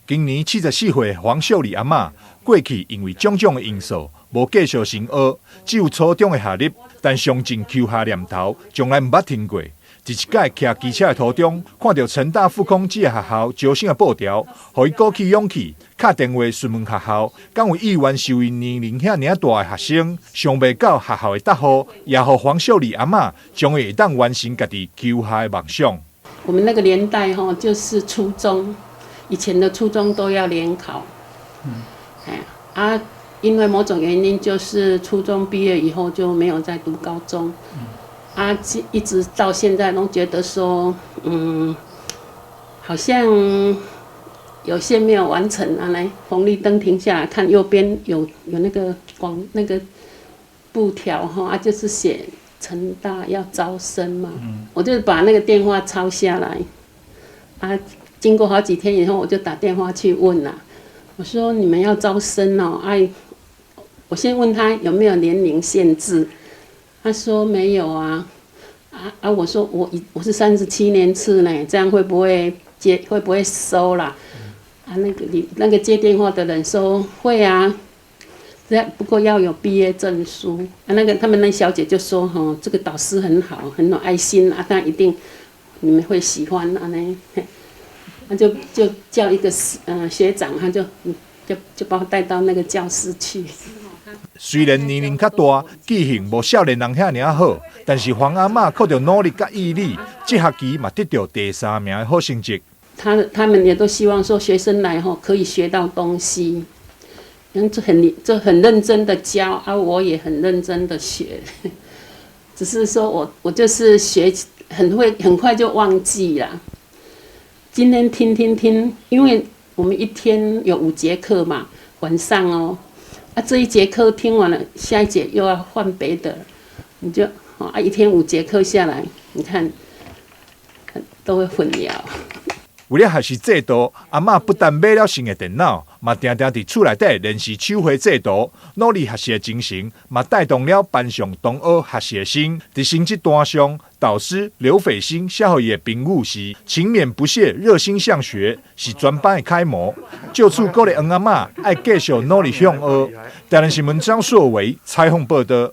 今年74岁黄秀丽阿嬷，过去因为种种的因素，无继续升学，只有初中的学历，但上进求学念头从来毋捌停过。一届骑机车的途中，看到成大附空这个学校招生的报条，互伊鼓起勇气，打电话询问学校，敢有意愿收因年龄遐尔大的学生，想袂到学校的答复，也互黄秀丽阿嬷将会当完成家己求学的梦想。我们那个年代就是初中，以前的初中都要联考，因为某种原因，就是初中毕业以后就没有再读高中。一直到现在都觉得说，好像有些没有完成啊。来，红绿灯停下来看，右边有那个那个布条就是写成大要招生嘛。我就把那个电话抄下来。经过好几天以后，我就打电话去问啦。我说你们要招生哦，我先问他有没有年龄限制。他说没有啊，我说我是37年次呢，这样会不会收啦？那个接电话的人说会啊，不过要有毕业证书。他们那小姐就说这个导师很好，很有爱心啊，他一定你们会喜欢啊呢。他就叫一个学长，他就把我带到那个教室去。虽然年龄较大，记性无少年人遐尔好，但是黄阿嬷靠着努力甲毅力，这学期嘛得到第3名的好成绩。他们也都希望说学生来可以学到东西，就很认真的教我也很认真的学，只是说我就是学很快就忘记了。今天听，因为我们一天有5节课嘛，晚上这一节课听完了，下一节又要换别的，你就一天5节课下来，你看都会混淆。为了学习制度，阿嬷不但买了新的电脑，嘛常常伫厝内底练习手绘制度，努力学习的精神，嘛带动了班上同学学习的心。伫成绩单上，导师刘斐欣写予伊的评语是：勤勉不懈，热心向学，是全班的楷模。就此鼓励黄阿嬷爱继续努力向学。台南新闻张硕维采访报道。